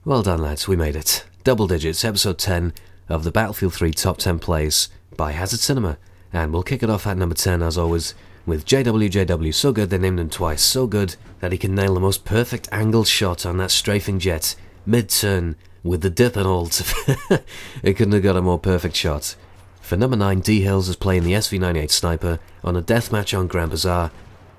Well done, lads, we made it. Double digits, episode 10 of the Battlefield 3 Top 10 Plays by Hazard Cinema. And we'll kick it off at number 10, as always, with JWJW. So good they named him twice, so good that he can nail the most perfect angled shot on that strafing jet, mid-turn, with the dip and all. It couldn't have got a more perfect shot. For number 9, D Hills is playing the SV98 Sniper on a deathmatch on Grand Bazaar,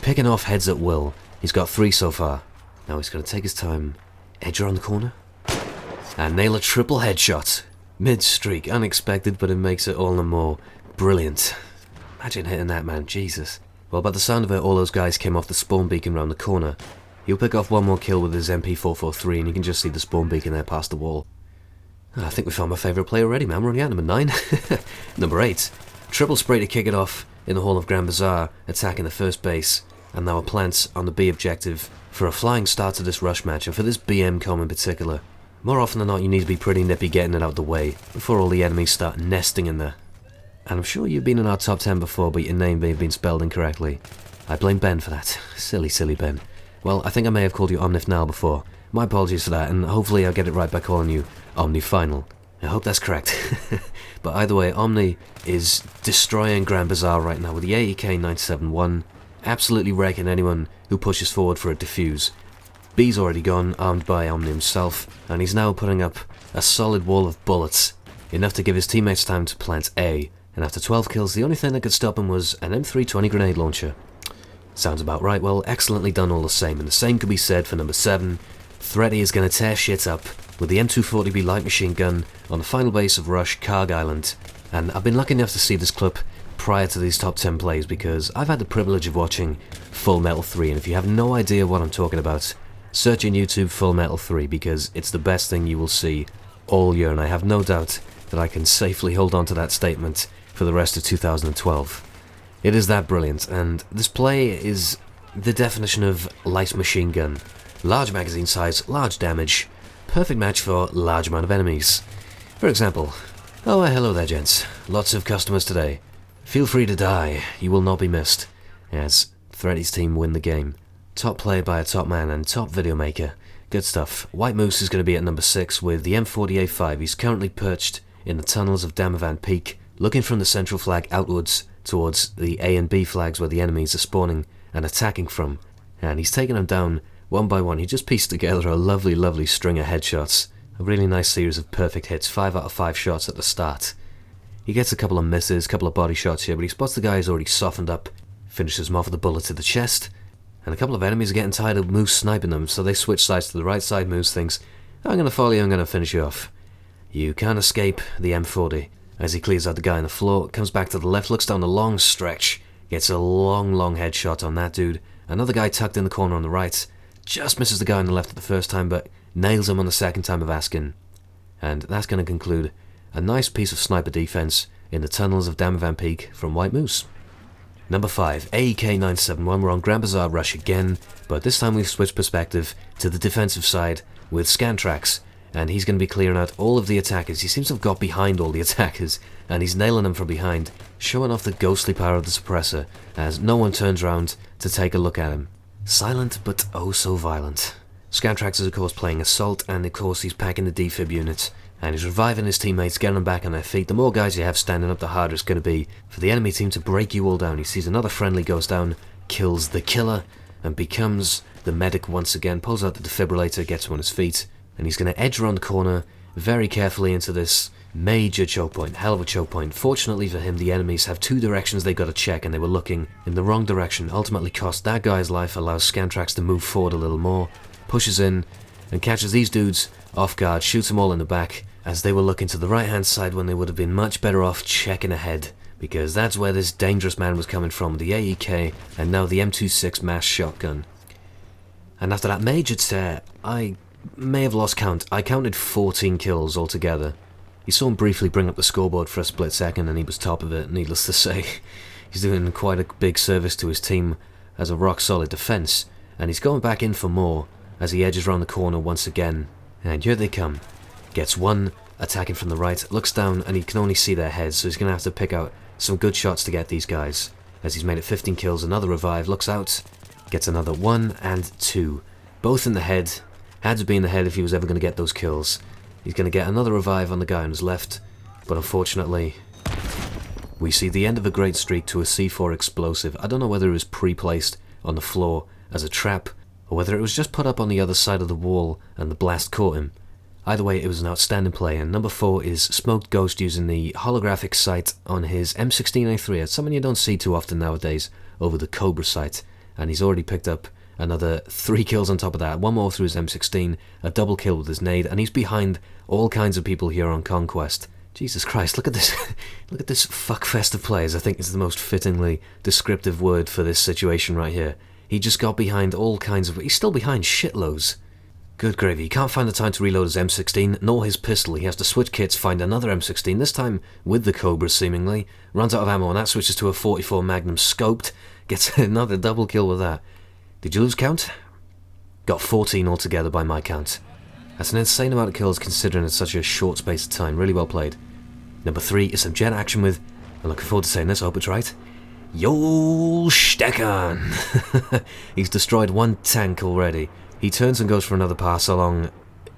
picking off heads at will. He's got 3 so far. Now he's going to take his time, edge around the corner, and nail a triple headshot. Mid-streak, unexpected, but it makes it all the more brilliant. Imagine hitting that, man, Jesus. Well, by the sound of it, all those guys came off the spawn beacon round the corner. He'll pick off one more kill with his MP443, and you can just see the spawn beacon there past the wall. I think we found my favourite player already, man. We're only at number 9. Number 8. Triple spray to kick it off in the Hall of Grand Bazaar, attacking the first base, and now a plant on the B objective for a flying start to this rush match, and for this BM com in particular. More often than not, you need to be pretty nippy getting it out the way before all the enemies start nesting in there. And I'm sure you've been in our top 10 before, but your name may have been spelled incorrectly. I blame Ben for that. Silly, silly Ben. Well, I think I may have called you Omnifnal before. My apologies for that, and hopefully I'll get it right by calling you Omnifinal. I hope that's correct. But either way, Omni is destroying Grand Bazaar right now with the AEK 971, absolutely wrecking anyone who pushes forward for a defuse. B's already gone, armed by Omni himself, and he's now putting up a solid wall of bullets, enough to give his teammates time to plant A, and after 12 kills, the only thing that could stop him was an M320 grenade launcher. Sounds about right. Well, excellently done all the same, and the same could be said for number 7. Thready is going to tear shit up with the M240B light machine gun on the final base of Rush, Karg Island, and I've been lucky enough to see this clip prior to these top 10 plays because I've had the privilege of watching Full Metal 3, and if you have no idea what I'm talking about, search in YouTube Full Metal 3 because it's the best thing you will see all year, and I have no doubt that I can safely hold on to that statement for the rest of 2012. It is that brilliant, and this play is the definition of light machine gun. Large magazine size, large damage, perfect match for large amount of enemies. For example, oh hello there gents, lots of customers today. Feel free to die, you will not be missed, as Thready's team win the game. Top play by a top man and top video maker. Good stuff. White Moose is going to be at number 6 with the M40A5. He's currently perched in the tunnels of Damavand Peak, looking from the central flag outwards towards the A and B flags where the enemies are spawning and attacking from. And he's taking them down one by one. He just pieced together a lovely, lovely string of headshots. A really nice series of perfect hits, 5 out of 5 shots at the start. He gets a couple of misses, a couple of body shots here, but he spots the guy who's already softened up, finishes him off with a bullet to the chest, and a couple of enemies are getting tired of Moose sniping them, so they switch sides to the right side. Moose thinks, I'm going to follow you, I'm going to finish you off. You can't escape the M40. As he clears out the guy on the floor, comes back to the left, looks down the long stretch, gets a long, long headshot on that dude. Another guy tucked in the corner on the right, just misses the guy on the left at the first time, but nails him on the second time of asking. And that's going to conclude a nice piece of sniper defense in the tunnels of Damavand Peak from White Moose. Number 5, AEK 971, we're on Grand Bazaar Rush again, but this time we've switched perspective to the defensive side with Scantrax, and he's going to be clearing out all of the attackers. He seems to have got behind all the attackers, and he's nailing them from behind, showing off the ghostly power of the suppressor, as no one turns around to take a look at him. Silent, but oh so violent. Scantrax is of course playing Assault, and of course he's packing the defib unit, and he's reviving his teammates, getting them back on their feet. The more guys you have standing up, the harder it's going to be for the enemy team to break you all down. He sees another friendly goes down, kills the killer, and becomes the medic once again, pulls out the defibrillator, gets him on his feet, and he's going to edge around the corner very carefully into this major choke point, hell of a choke point. Fortunately for him, the enemies have 2 directions they got to check, and they were looking in the wrong direction. Ultimately cost that guy's life, allows Scantrax to move forward a little more, pushes in, and catches these dudes off guard, shoots them all in the back, as they were looking to the right hand side when they would have been much better off checking ahead, because that's where this dangerous man was coming from, the AEK, and now the M26 mass shotgun. And after that major tear, I may have lost count. I counted 14 kills altogether. You saw him briefly bring up the scoreboard for a split second, and he was top of it, needless to say. He's doing quite a big service to his team as a rock-solid defense, and he's going back in for more as he edges around the corner once again. And here they come. Gets one, attacking from the right, looks down, and he can only see their heads, so he's going to have to pick out some good shots to get these guys. As he's made it 15 kills, another revive, looks out, gets another 1 and 2. Both in the head, Had to be in the head if he was ever going to get those kills. He's going to get another revive on the guy on his left, but unfortunately, we see the end of a great streak to a C4 explosive. I don't know whether it was pre-placed on the floor as a trap, or whether it was just put up on the other side of the wall and the blast caught him. Either way, it was an outstanding play, and number 4 is Smoked Ghost using the holographic sight on his M16A3. It's something you don't see too often nowadays over the Cobra sight, and he's already picked up another 3 kills on top of that, 1 more through his M16, a double kill with his nade, and he's behind all kinds of people here on Conquest. Jesus Christ, look at this, look at this fuckfest of players. I think is the most fittingly descriptive word for this situation right here. He just got behind all kinds of... He's still behind shitloads. Good gravy, he can't find the time to reload his M16, nor his pistol. He has to switch kits, find another M16, this time with the Cobra seemingly. Runs out of ammo and that switches to a 44 Magnum scoped. Gets another double kill with that. Did you lose count? Got 14 altogether by my count. That's an insane amount of kills considering it's such a short space of time. Really well played. Number 3 is some jet action with... I'm looking forward to saying this, I hope it's right. Yo Stekan! He's destroyed 1 tank already. He turns and goes for another pass along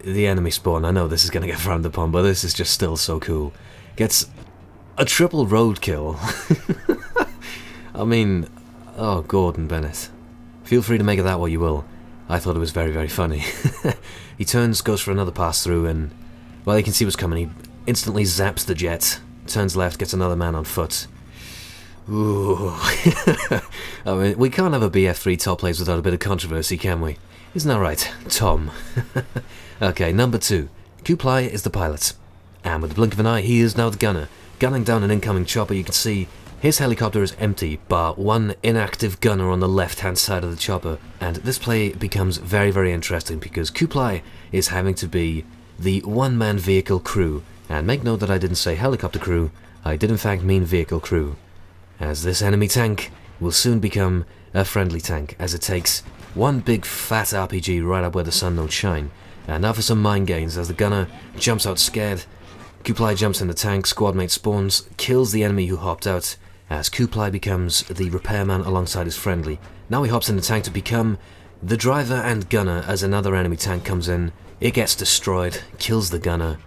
the enemy spawn. I know this is going to get frowned upon, but this is just still so cool. Gets a triple roadkill. I mean, oh, Gordon Bennett. Feel free to make of that what you will. I thought it was very, very funny. He turns, goes for another pass through, and, well, you can see what's coming. He instantly zaps the jet, turns left, gets another man on foot. Ooh. I mean, we can't have a BF3 top plays without a bit of controversy, can we? Isn't that right, Tom? Okay, number 2. Kuplai is the pilot. And with the blink of an eye, he is now the gunner. Gunning down an incoming chopper, you can see his helicopter is empty, bar 1 inactive gunner on the left-hand side of the chopper. And this play becomes very, very interesting because Kuplai is having to be the one-man vehicle crew. And make note that I didn't say helicopter crew, I did in fact mean vehicle crew. As this enemy tank will soon become a friendly tank, as it takes one big fat RPG right up where the sun don't shine. And now for some mind gains, as the gunner jumps out scared. Kuplai jumps in the tank, squadmate spawns, kills the enemy who hopped out, as Kuplai becomes the repairman alongside his friendly. Now he hops in the tank to become the driver and gunner as another enemy tank comes in. It gets destroyed, kills the gunner.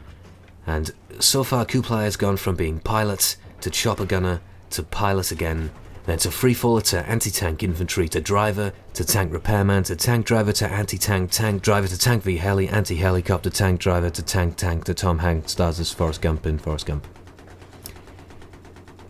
And so far Kuplai has gone from being pilot to chopper gunner to pilot again, then to freefaller to anti-tank infantry to driver to tank repairman to tank driver to anti-tank, tank driver to tank V-heli, anti-helicopter, tank driver to tank to Tom Hanks stars as Forrest Gump in Forrest Gump.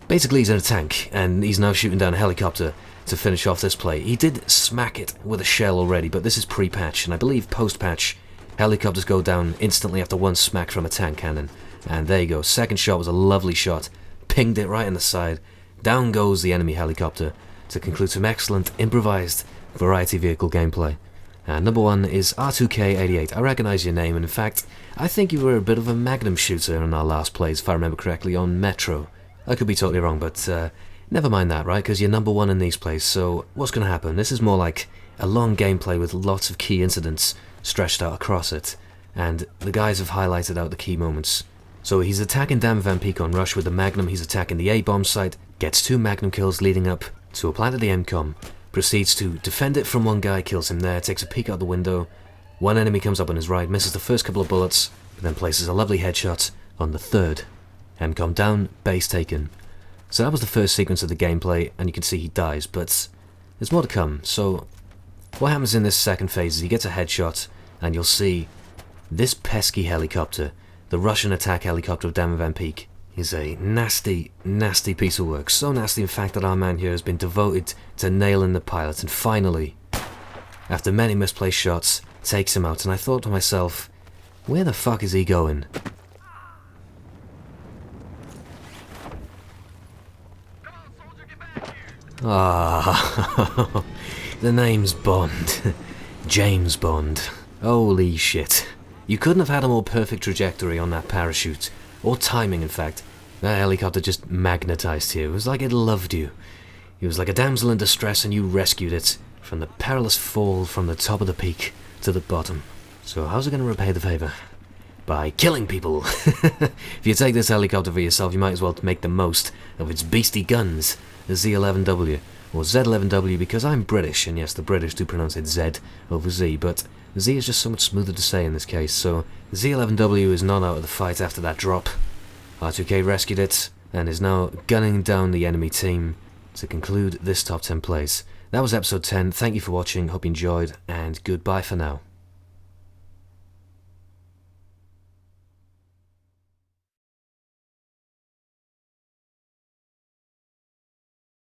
Basically he's in a tank and he's now shooting down a helicopter to finish off this play. He did smack it with a shell already, but this is pre-patch, and I believe post-patch helicopters go down instantly after 1 smack from a tank cannon. And there you go, second shot was a lovely shot, pinged it right in the side. Down goes the enemy helicopter to conclude some excellent improvised variety vehicle gameplay. And number 1 is R2K88. I recognise your name, and in fact, I think you were a bit of a magnum shooter in our last plays, if I remember correctly, on Metro. I could be totally wrong, but never mind that, right? Because you're number 1 in these plays, so what's going to happen? This is more like a long gameplay with lots of key incidents stretched out across it, and the guys have highlighted out the key moments. So he's attacking Dam Van Peek on Rush with the Magnum, he's attacking the A-bomb site, gets 2 Magnum kills leading up to a plant at the MCOM, proceeds to defend it from 1 guy, kills him there, takes a peek out the window, 1 enemy comes up on his right, misses the first couple of bullets, but then places a lovely headshot on the 3rd. MCOM down, base taken. So that was the first sequence of the gameplay, and you can see he dies, but there's more to come. So what happens in this second phase is he gets a headshot, and you'll see this pesky helicopter, the Russian attack helicopter of Dam Van Peek, is a nasty, nasty piece of work. So nasty, in fact, that our man here has been devoted to nailing the pilot, and finally, after many misplaced shots, takes him out. And I thought to myself, where the fuck is he going? Ah, the name's Bond. James Bond. Holy shit. You couldn't have had a more perfect trajectory on that parachute. Or timing, in fact. That helicopter just magnetized you. It was like it loved you. It was like a damsel in distress and you rescued it from the perilous fall from the top of the peak to the bottom. So how's it going to repay the favour? By killing people. If you take this helicopter for yourself, you might as well make the most of its beastly guns. The Z-11W. or Z11W because I'm British, and yes, the British do pronounce it Z over Z, but Z is just so much smoother to say in this case, so Z11W is not out of the fight after that drop. R2K rescued it, and is now gunning down the enemy team to conclude this top 10 place. That was episode 10, thank you for watching, hope you enjoyed, and goodbye for now.